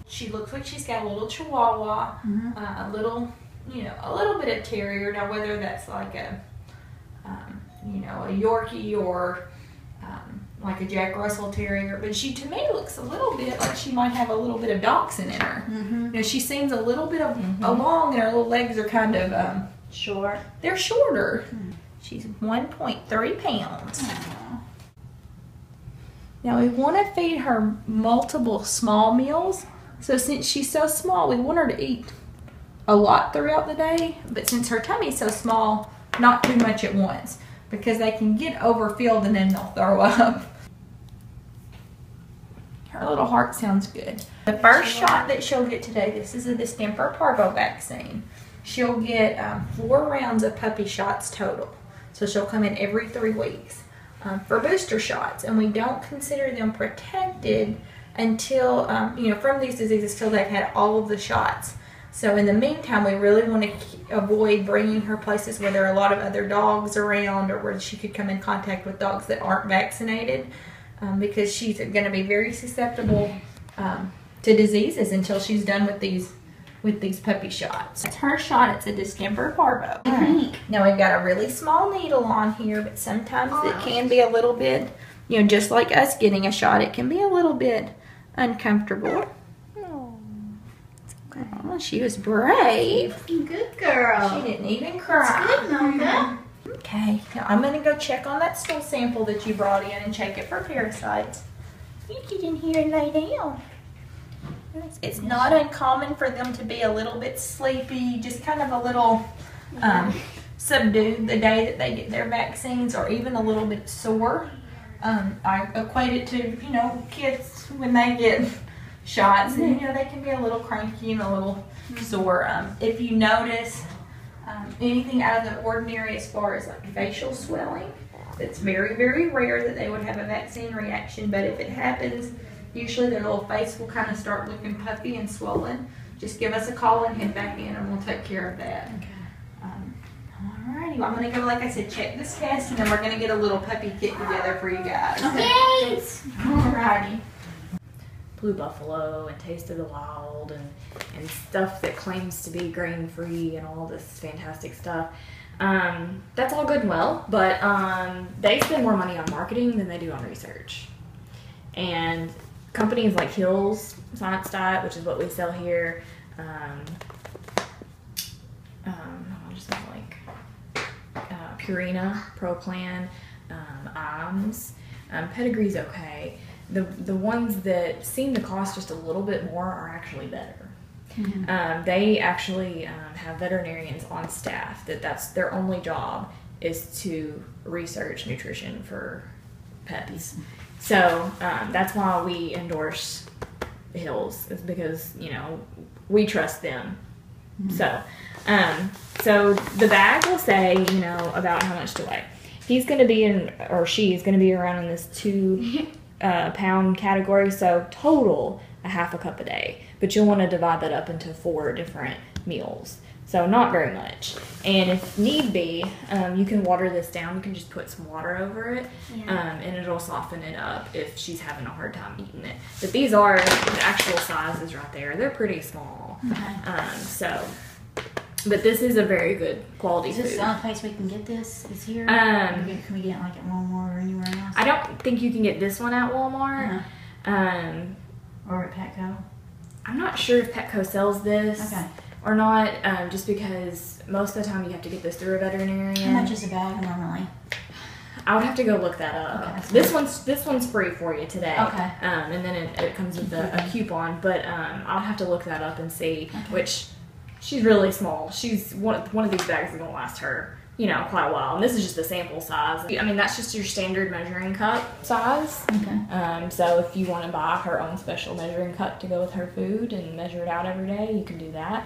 She looks like she's got a little Chihuahua, a little, you know, a little bit of Terrier. Now, whether that's like a, you know, a Yorkie or like a Jack Russell Terrier, but she to me looks a little bit like she might have a little bit of dachshund in her. You know, she seems a little bit of long, and her little legs are kind of short. They're shorter. She's 1.3 pounds. Aww. Now we want to feed her multiple small meals. So since she's so small, we want her to eat a lot throughout the day. But since her tummy's so small, not too much at once, because they can get overfilled and then they'll throw up. Her little heart sounds good. The first shot that she'll get today, this is a distemper parvo vaccine. She'll get 4 rounds of puppy shots total. So she'll come in every 3 weeks for booster shots. And we don't consider them protected until, you know, from these diseases till they've had all of the shots. So in the meantime, we really want to avoid bringing her places where there are a lot of other dogs around, or where she could come in contact with dogs that aren't vaccinated, because she's going to be very susceptible to diseases until she's done with these puppy shots. It's her shot. It's a distemper parvo. Now we've got a really small needle on here, but sometimes it can be a little bit, you know, just like us getting a shot, it can be a little bit uncomfortable. Oh, she was brave. Good girl. She didn't even cry. That's good, Mocha. Okay, now I'm going to go check on that stool sample that you brought in and check it for parasites. You get in here and lay down. It's not uncommon for them to be a little bit sleepy, just kind of a little subdued the day that they get their vaccines, or even a little bit sore. I equate it to, you know, kids when they get shots, and you know, they can be a little cranky and a little sore. If you notice anything out of the ordinary as far as like facial swelling, it's very, very rare that they would have a vaccine reaction, but if it happens, usually their little face will kind of start looking puffy and swollen. Just give us a call and head back in and we'll take care of that. Alrighty, well, I'm going to go, like I said, check this test, and then we're going to get a little puppy kit together for you guys. Okay. Alrighty. Blue Buffalo and Taste of the Wild and stuff that claims to be grain-free and all this fantastic stuff. That's all good and well, but they spend more money on marketing than they do on research. And companies like Hill's Science Diet, which is what we sell here, just like Purina, Pro Plan, IAMS, Pedigree's okay. The ones that seem to cost just a little bit more are actually better. They actually have veterinarians on staff that's their only job is to research nutrition for pets. So that's why we endorse Hills, is because, you know, we trust them. So the bag will say, you know, about how much to weigh. He's going to be in, or she's going to be around in this 2 pound category, so total a half a cup a day, but you'll want to divide that up into 4 different meals, so not very much. And if need be, you can water this down. You can just put some water over it, and it'll soften it up if she's having a hard time eating it. But these are the actual sizes right there. They're pretty small. But this is a very good quality food. Is this the only place we can get this? Is here? Can we get it like at Walmart or anywhere else? I don't think you can get this one at Walmart. Or at Petco? I'm not sure if Petco sells this or not, just because most of the time you have to get this through a veterinarian. How much is a bag normally? I would have to go look that up. Okay, this one's free for you today. Okay. And then it comes with a coupon, but I'll have to look that up and see which. She's really small. She's one of these bags is gonna last her, you know, quite a while. And this is just a sample size. I mean, that's just your standard measuring cup size. So if you want to buy her own special measuring cup to go with her food and measure it out every day, you can do that.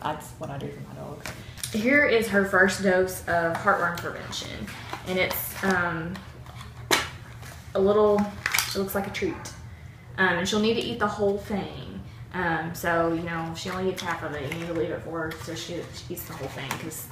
That's what I do for my dogs. Here is her first dose of heartworm prevention, and it's it looks like a treat, and she'll need to eat the whole thing. So, you know, if she only eats half of it, you need to leave it for her so she eats the whole thing, because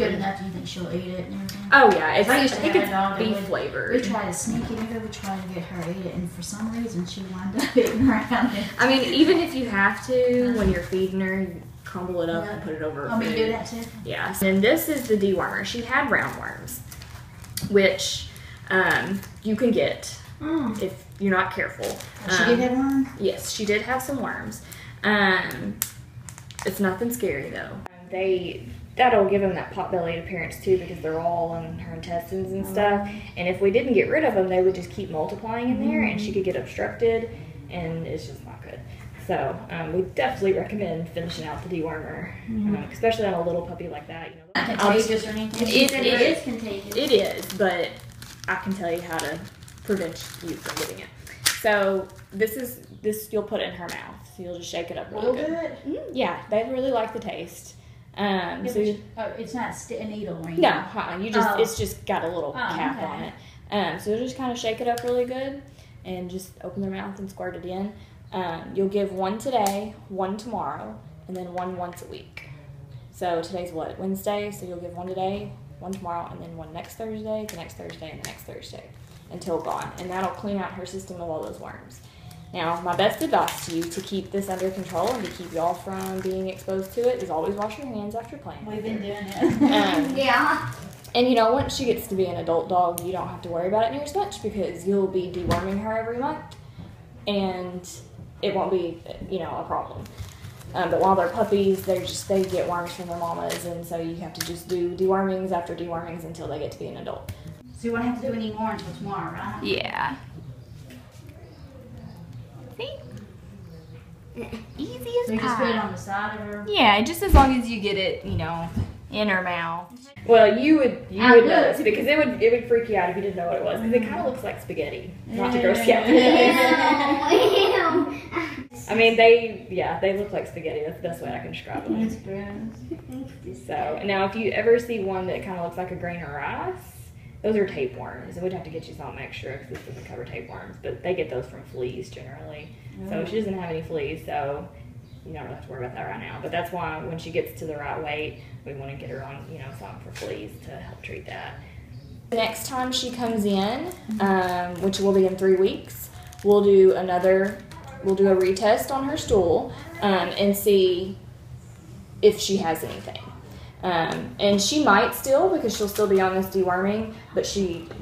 good enough, do you think she'll eat it and everything? Oh yeah, it's, I I used to think have it's a dog that beef would- flavored. We tried to sneak it in her, we tried to get her to eat it, and for some reason she wound up eating around it. I mean, even if you have to, when you're feeding her, you crumble it up and put it over her Want me to food. do that too? Yeah. And this is the dewormer. She had roundworms, which you can get if you're not careful. She did have one? Yes, she did have some worms. It's nothing scary though. That'll give them that pot-bellied appearance too, because they're all in her intestines and stuff. And if we didn't get rid of them, they would just keep multiplying in there, and she could get obstructed, and it's just not good. So we definitely recommend finishing out the dewormer, especially on a little puppy like that. You know, Not contagious or anything? She said it is contagious. It is, but I can tell you how to prevent you from getting it. So this you'll put in her mouth. So you'll just shake it up really good. Yeah, they really like the taste. It's not a needle or anything. No, it's just got a little cap okay. on it. So you'll just kind of shake it up really good, and just open their mouth and squirt it in. You'll give one today, one tomorrow, and then one once a week. So today's what, Wednesday? So you'll give one today, one tomorrow, and then one next Thursday, the next Thursday, and the next Thursday until gone. And that'll clean out her system of all those worms. Now, my best advice to you to keep this under control and to keep y'all from being exposed to it is always wash your hands after playing. We've been doing it. Yeah. And you know, once she gets to be an adult dog, you don't have to worry about it near as much, because you'll be deworming her every month, and it won't be, a problem. But while they're puppies, they get worms from their mamas, and so you have to just do dewormings after dewormings until they get to be an adult. So you won't have to do any more until tomorrow, right? Yeah. See? Easy as So you just put it on the side of her? Yeah, just as long as you get it, in her mouth. Well, you would notice, because it would freak you out if you didn't know what it was, because it kind of looks like spaghetti. Not to gross you out. I mean, they look like spaghetti. That's the best way I can describe them. It's gross. So now, if you ever see one that kind of looks like a grain of rice, those are tapeworms, and we'd have to get you something extra because this doesn't cover tapeworms. But they get those from fleas generally. So she doesn't have any fleas, so you don't really have to worry about that right now. But that's why when she gets to the right weight, we want to get her on, something for fleas to help treat that. The next time she comes in, which will be in 3 weeks, we'll do a retest on her stool and see if she has anything. And she might still, because she'll still be on this deworming, but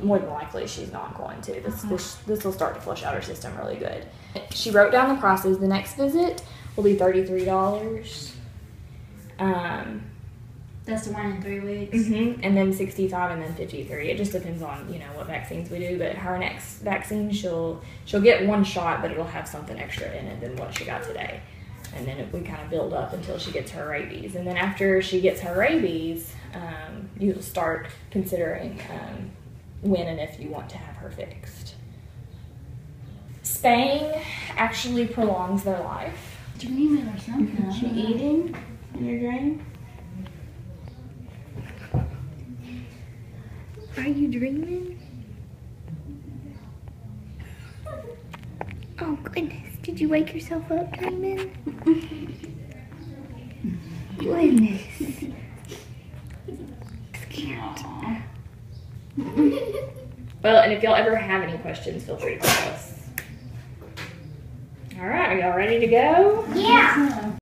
more than likely she's not going to. This will start to flush out her system really good. She wrote down the prices. The next visit will be $33. That's the one in 3 weeks? And then $65 and then $53. It just depends on, what vaccines we do. But her next vaccine, she'll get one shot, but it'll have something extra in it than what she got today. And then we kind of build up until she gets her rabies. And then after she gets her rabies, you'll start considering when and if you want to have her fixed. Spaying actually prolongs their life. Dreaming or something. She eating in your dream? Are you dreaming? Oh goodness, did you wake yourself up dreaming? Goodness. Scared. Well, and if y'all ever have any questions, feel free to call us. All right, are y'all ready to go? Yeah.